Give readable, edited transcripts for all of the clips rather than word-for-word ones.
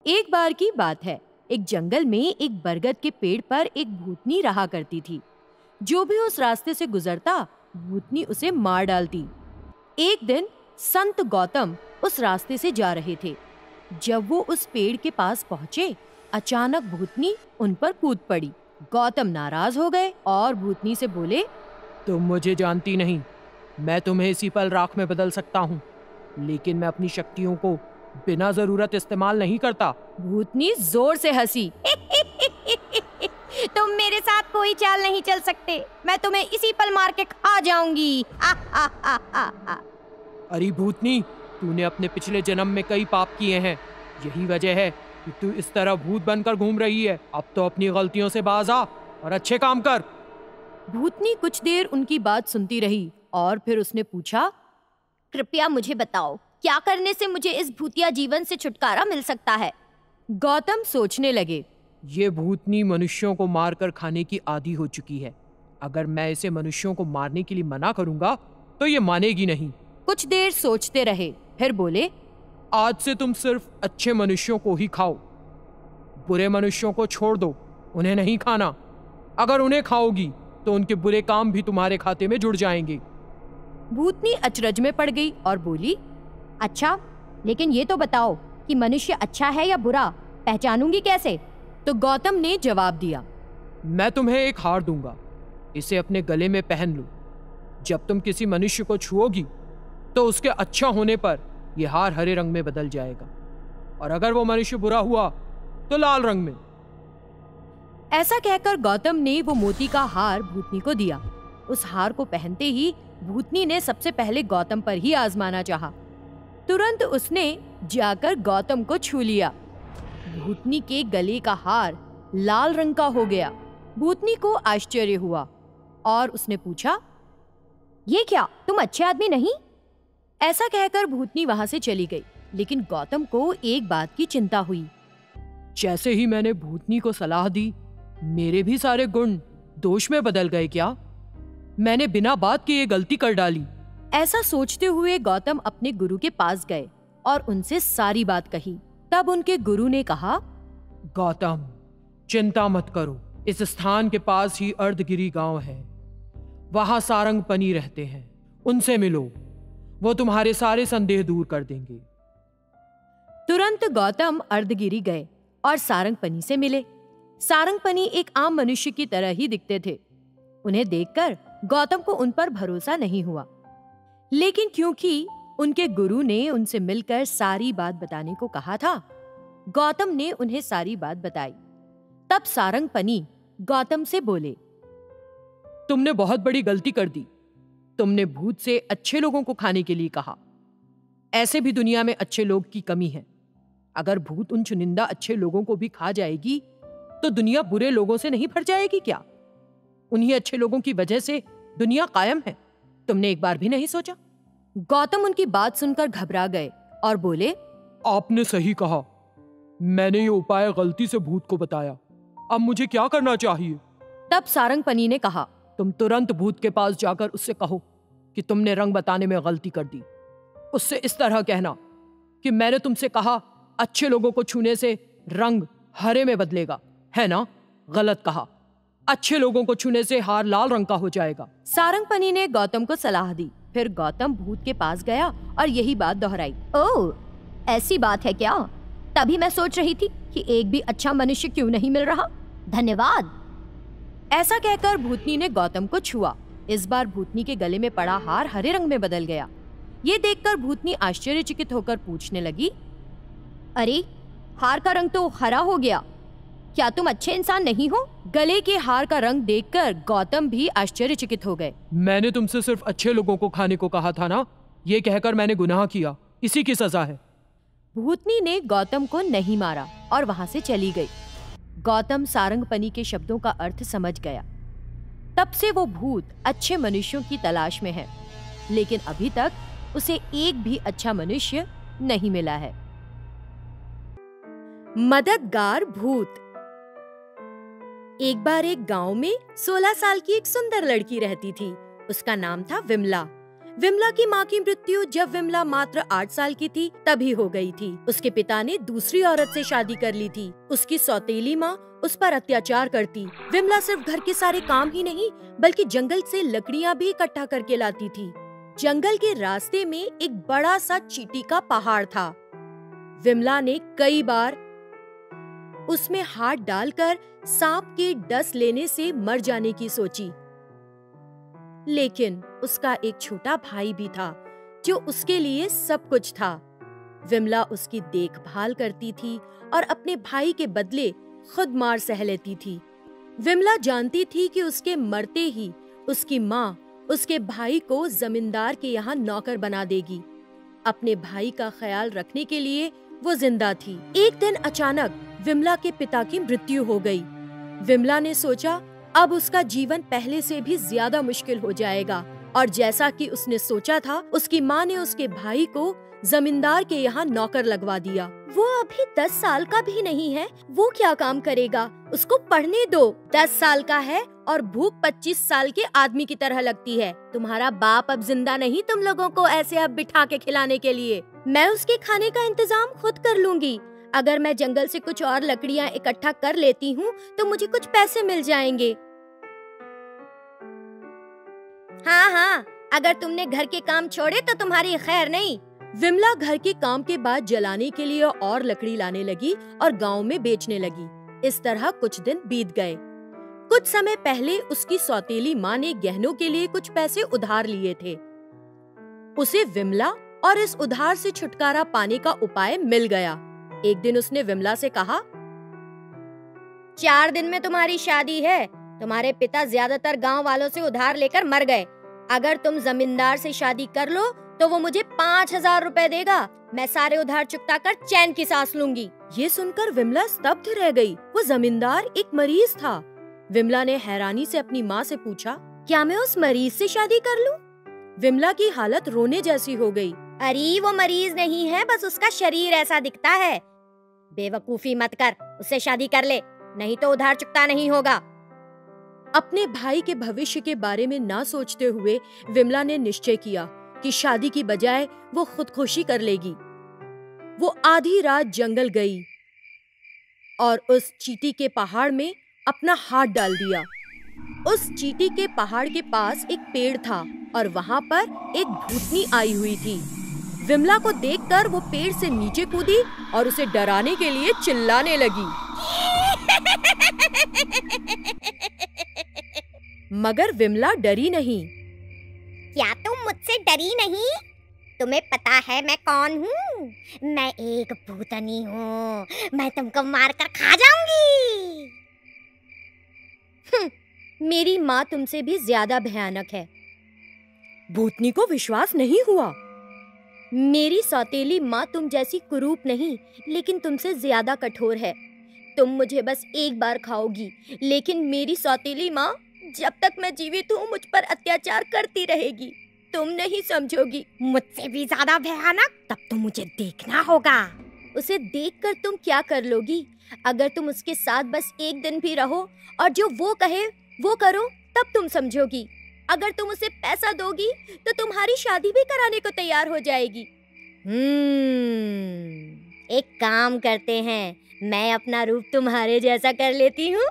एक बार की बात है, एक जंगल में एक बरगद के पेड़ पर एक भूतनी रहा करती थी। जो भी उस रास्ते से गुजरता, भूतनी उसे मार डालती। एक दिन संत गौतम उस रास्ते से जा रहे थे। जब वो उस पेड़ के पास पहुंचे, अचानक भूतनी उन पर कूद पड़ी। गौतम नाराज हो गए और भूतनी से बोले, तुम मुझे जानती नहीं, मैं तुम्हें इसी पल राख में बदल सकता हूँ, लेकिन मैं अपनी शक्तियों को बिना जरूरत इस्तेमाल नहीं करता। भूतनी जोर से हंसी। तुम मेरे साथ कोई चाल नहीं चल सकते, मैं तुम्हें इसी पल मार के खा जाऊंगी। अरे भूतनी, तूने अपने पिछले जन्म में कई पाप किए हैं, यही वजह है कि तू इस तरह भूत बनकर घूम रही है। अब तो अपनी गलतियों से बाज आ और अच्छे काम कर। भूतनी कुछ देर उनकी बात सुनती रही और फिर उसने पूछा, कृपया मुझे बताओ, क्या करने से मुझे इस भूतिया जीवन से छुटकारा मिल सकता है? गौतम सोचने लगे। ये भूतनी मनुष्यों को मारकर खाने की आदी हो चुकी है। अगर मैं इसे मनुष्यों को मारने के लिए मना करूंगा तो ये मानेगी नहीं। कुछ देर सोचते रहे, फिर बोले, आज से तुम सिर्फ अच्छे मनुष्यों को ही खाओ, बुरे मनुष्यों को छोड़ दो, उन्हें नहीं खाना। अगर उन्हें खाओगी तो उनके बुरे काम भी तुम्हारे खाते में जुड़ जाएंगे। भूतनी अचरज में पड़ गई और बोली, अच्छा, लेकिन ये तो बताओ कि मनुष्य अच्छा है या बुरा, पहचानूंगी कैसे? तो गौतम ने जवाब दिया, मैं तुम्हें एक हार दूंगा, इसे अपने गले में पहन लो। जब तुम किसी मनुष्य को छुओगी तो उसके अच्छा होने पर यह हार हरे रंग में बदल जाएगा, और अगर वो मनुष्य बुरा हुआ तो लाल रंग में। ऐसा कहकर गौतम ने वो मोती का हार भूतनी को दिया। उस हार को पहनते ही भूतनी ने सबसे पहले गौतम पर ही आजमाना चाहा। तुरंत उसने जाकर गौतम को छू लिया। भूतनी के गले का हार लाल रंग का हो गया। भूतनी को आश्चर्य हुआ और उसने पूछा, ये क्या, तुम अच्छे आदमी नहीं? ऐसा कहकर भूतनी वहां से चली गई। लेकिन गौतम को एक बात की चिंता हुई। जैसे ही मैंने भूतनी को सलाह दी, मेरे भी सारे गुण दोष में बदल गए क्या? मैंने बिना बात के ये गलती कर डाली। ऐसा सोचते हुए गौतम अपने गुरु के पास गए और उनसे सारी बात कही। तब उनके गुरु ने कहा, गौतम, चिंता मत करो, इस स्थान के पास ही अर्धगिरी गांव है, वहां सारंगपनी रहते हैं, उनसे मिलो, वो तुम्हारे सारे संदेह दूर कर देंगे। तुरंत गौतम अर्धगिरी गए और सारंगपनी से मिले। सारंगपनी एक आम मनुष्य की तरह ही दिखते थे। उन्हें देखकर गौतम को उन पर भरोसा नहीं हुआ, लेकिन क्योंकि उनके गुरु ने उनसे मिलकर सारी बात बताने को कहा था, गौतम ने उन्हें सारी बात बताई। तब सारंगपनी गौतम से बोले, तुमने बहुत बड़ी गलती कर दी। तुमने भूत से अच्छे लोगों को खाने के लिए कहा। ऐसे भी दुनिया में अच्छे लोग की कमी है। अगर भूत उन चुनिंदा अच्छे लोगों को भी खा जाएगी तो दुनिया बुरे लोगों से नहीं भर जाएगी क्या? उन्हीं अच्छे लोगों की वजह से दुनिया कायम है। तुमने एक बार भी नहीं सोचा? गौतम उनकी बात सुनकर घबरा गए और बोले, आपने सही कहा, मैंने ये उपाय गलती से भूत को बताया। अब मुझे क्या करना चाहिए? तब सारंगपनी ने कहा, तुम तुरंत भूत के पास जाकर उससे कहो कि तुमने रंग बताने में गलती कर दी। उससे इस तरह कहना कि मैंने तुमसे कहा अच्छे लोगों को छूने से रंग हरे में बदलेगा, है ना? गलत कहा, अच्छे लोगों को छूने से हार लाल रंग का हो जाएगा। सारंगपनी ने गौतम को सलाह दी। फिर गौतम भूत के पास गया और यही बात दोहराई। ओह, ऐसी बात है क्या? तभी मैं सोच रही थी कि एक भी अच्छा मनुष्य क्यों नहीं मिल रहा। धन्यवाद। ऐसा कहकर भूतनी ने गौतम को छुआ। इस बार भूतनी के गले में पड़ा हार हरे रंग में बदल गया। ये देखकर भूतनी आश्चर्यचकित होकर पूछने लगी, अरे, हार का रंग तो हरा हो गया, क्या तुम अच्छे इंसान नहीं हो? गले के हार का रंग देखकर गौतम भी आश्चर्यचकित हो गए। मैंने तुमसे सिर्फ अच्छे लोगों को खाने को कहा था ना, ये कहकर मैंने गुनाह किया, इसी की सजा है। भूतनी ने गौतम को नहीं मारा और वहां से चली गई। गौतम सारंगपनी के शब्दों का अर्थ समझ गया। तब से वो भूत अच्छे मनुष्यों की तलाश में है, लेकिन अभी तक उसे एक भी अच्छा मनुष्य नहीं मिला है। मददगार भूत। एक बार एक गांव में 16 साल की एक सुंदर लड़की रहती थी। उसका नाम था विमला। विमला की माँ की मृत्यु जब विमला मात्र 8 साल की थी तभी हो गई थी। उसके पिता ने दूसरी औरत से शादी कर ली थी। उसकी सौतेली माँ उस पर अत्याचार करती। विमला सिर्फ घर के सारे काम ही नहीं बल्कि जंगल से लकड़ियाँ भी इकट्ठा करके लाती थी। जंगल के रास्ते में एक बड़ा सा चींटी का पहाड़ था। विमला ने कई बार उसमें हाथ डालकर सांप के डस लेने से मर जाने की सोची, लेकिन उसका एक छोटा भाई भी था जो उसके लिए सब कुछ था। विमला उसकी देखभाल करती थी और अपने भाई के बदले खुद मार सह लेती थी। विमला जानती थी कि उसके मरते ही उसकी माँ उसके भाई को जमींदार के यहाँ नौकर बना देगी। अपने भाई का ख्याल रखने के लिए वो जिंदा थी। एक दिन अचानक विमला के पिता की मृत्यु हो गई। विमला ने सोचा अब उसका जीवन पहले से भी ज्यादा मुश्किल हो जाएगा, और जैसा कि उसने सोचा था उसकी माँ ने उसके भाई को जमींदार के यहाँ नौकर लगवा दिया। वो अभी 10 साल का भी नहीं है, वो क्या काम करेगा? उसको पढ़ने दो। 10 साल का है और भूख 25 साल के आदमी की तरह लगती है। तुम्हारा बाप अब जिंदा नहीं तुम लोगों को ऐसे अब बिठा के खिलाने के लिए। मैं उसके खाने का इंतजाम खुद कर लूंगी। अगर मैं जंगल से कुछ और लकड़ियाँ इकट्ठा कर लेती हूँ तो मुझे कुछ पैसे मिल जाएंगे। हाँ, अगर तुमने घर के काम छोड़े तो तुम्हारी खैर नहीं। विमला घर के काम के बाद जलाने के लिए और लकड़ी लाने लगी और गांव में बेचने लगी। इस तरह कुछ दिन बीत गए। कुछ समय पहले उसकी सौतेली माँ ने गहनों के लिए कुछ पैसे उधार लिए थे। उसे विमला और इस उधार से छुटकारा पाने का उपाय मिल गया। एक दिन उसने विमला से कहा, 4 दिन में तुम्हारी शादी है। तुम्हारे पिता ज्यादातर गांव वालों से उधार लेकर मर गए। अगर तुम जमींदार से शादी कर लो तो वो मुझे 5,000 रुपए देगा। मैं सारे उधार चुकता कर चैन की सांस लूंगी। ये सुनकर विमला स्तब्ध रह गई। वो जमींदार एक मरीज था। विमला ने हैरानी से अपनी माँ से पूछा, क्या मैं उस मरीज से शादी कर लूं? विमला की हालत रोने जैसी हो गई। अरे वो मरीज नहीं है, बस उसका शरीर ऐसा दिखता है। बेवकूफी मत कर, उससे शादी कर ले, नहीं तो उधार चुकता नहीं होगा। अपने भाई के भविष्य के बारे में ना सोचते हुए विमला ने निश्चय किया कि शादी की बजाय वो खुदकुशी कर लेगी। वो आधी रात जंगल गई और उस चींटी के पहाड़ में अपना हाथ डाल दिया। उस चींटी के पहाड़ के पास एक पेड़ था और वहाँ पर एक भूतनी आई हुई थी। विमला को देखकर वो पेड़ से नीचे कूदी और उसे डराने के लिए चिल्लाने लगी। मगर विमला डरी नहीं। क्या तुम मुझसे डरी नहीं? तुम्हें पता है मैं कौन हूँ? मैं एक भूतनी हूँ। मैं तुमको मारकर खा जाऊंगी। मेरी माँ तुमसे भी ज्यादा भयानक है। भूतनी को विश्वास नहीं हुआ। मेरी सौतेली माँ तुम जैसी कुरूप नहीं, लेकिन तुमसे ज्यादा कठोर है। तुम मुझे बस एक बार खाओगी, लेकिन मेरी सौतेली माँ जब तक मैं जीवित हूँ मुझ पर अत्याचार करती रहेगी। तुम नहीं समझोगी। मुझसे भी ज्यादा भयानक? तब तो मुझे देखना होगा। उसे देखकर तुम क्या कर लोगी? अगर तुम उसके साथ बस एक दिन भी रहो और जो वो कहे वो करो, तब तुम समझोगी। अगर तुम उसे पैसा दोगी तो तुम्हारी शादी भी कराने को तैयार हो जाएगी। एक काम करते हैं, मैं अपना रूप तुम्हारे जैसा कर लेती हूँ।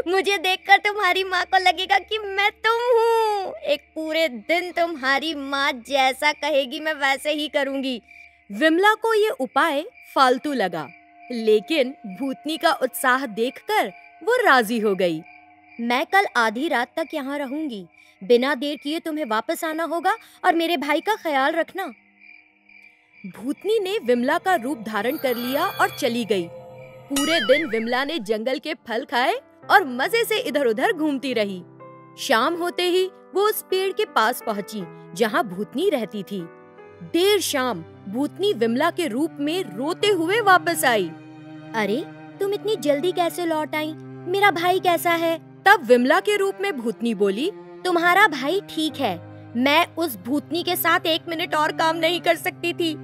मुझे देखकर तुम्हारी माँ को लगेगा कि मैं तुम हूँ। एक पूरे दिन तुम्हारी माँ जैसा कहेगी मैं वैसे ही करूँगी। विमला को ये उपाय फालतू लगा, लेकिन भूतनी का उत्साह देखकर वो राजी हो गई। मैं कल आधी रात तक यहाँ रहूंगी। बिना देर किए तुम्हें वापस आना होगा और मेरे भाई का ख्याल रखना। भूतनी ने विमला का रूप धारण कर लिया और चली गई। पूरे दिन विमला ने जंगल के फल खाए और मजे से इधर उधर घूमती रही। शाम होते ही वो उस पेड़ के पास पहुंची जहां भूतनी रहती थी। देर शाम भूतनी विमला के रूप में रोते हुए वापस आई। अरे तुम इतनी जल्दी कैसे लौट आई? मेरा भाई कैसा है? तब विमला के रूप में भूतनी बोली, तुम्हारा भाई ठीक है। मैं उस भूतनी के साथ 1 मिनट और काम नहीं कर सकती थी।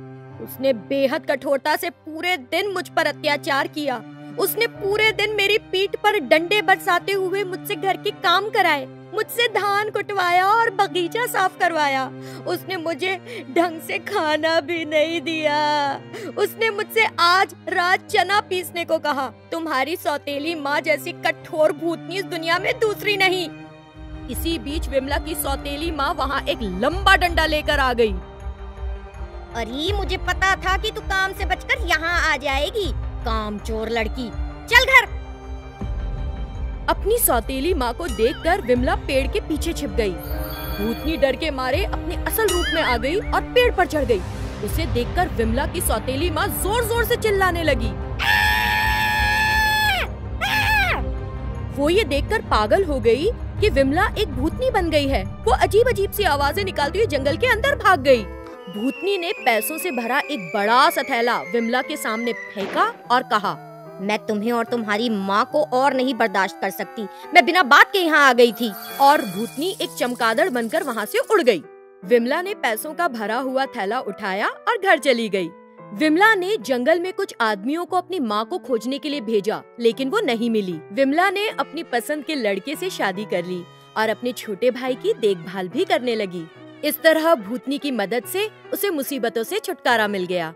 उसने बेहद कठोरता से पूरे दिन मुझ पर अत्याचार किया। उसने पूरे दिन मेरी पीठ पर डंडे बरसाते हुए मुझसे घर के काम कराए। मुझसे धान कुटवाया और बगीचा साफ करवाया। उसने मुझे ढंग से खाना भी नहीं दिया। उसने मुझसे आज रात चना पीसने को कहा। तुम्हारी सौतेली माँ जैसी कठोर भूतनी इस दुनिया में दूसरी नहीं। इसी बीच विमला की सौतेली माँ वहाँ एक लंबा डंडा लेकर आ गई। अरे मुझे पता था कि तू काम से बचकर यहाँ आ जाएगी, कामचोर लड़की। चल घर। अपनी सौतेली माँ को देखकर विमला पेड़ के पीछे छिप गई। भूतनी डर के मारे अपने असल रूप में आ गई और पेड़ पर चढ़ गई। उसे देखकर विमला की सौतेली माँ जोर जोर से चिल्लाने लगी। वो ये देखकर पागल हो गई कि विमला एक भूतनी बन गई है। वो अजीब अजीब सी आवाजें निकालती हुई जंगल के अंदर भाग गई। भूतनी ने पैसों से भरा एक बड़ा सा थैला विमला के सामने फेंका और कहा, मैं तुम्हें और तुम्हारी माँ को और नहीं बर्दाश्त कर सकती। मैं बिना बात के यहाँ आ गई थी। और भूतनी एक चमगादड़ बनकर वहाँ से उड़ गई। विमला ने पैसों का भरा हुआ थैला उठाया और घर चली गई। विमला ने जंगल में कुछ आदमियों को अपनी माँ को खोजने के लिए भेजा, लेकिन वो नहीं मिली। विमला ने अपनी पसंद के लड़के से शादी कर ली और अपने छोटे भाई की देखभाल भी करने लगी। इस तरह भूतनी की मदद से उसे मुसीबतों से छुटकारा मिल गया।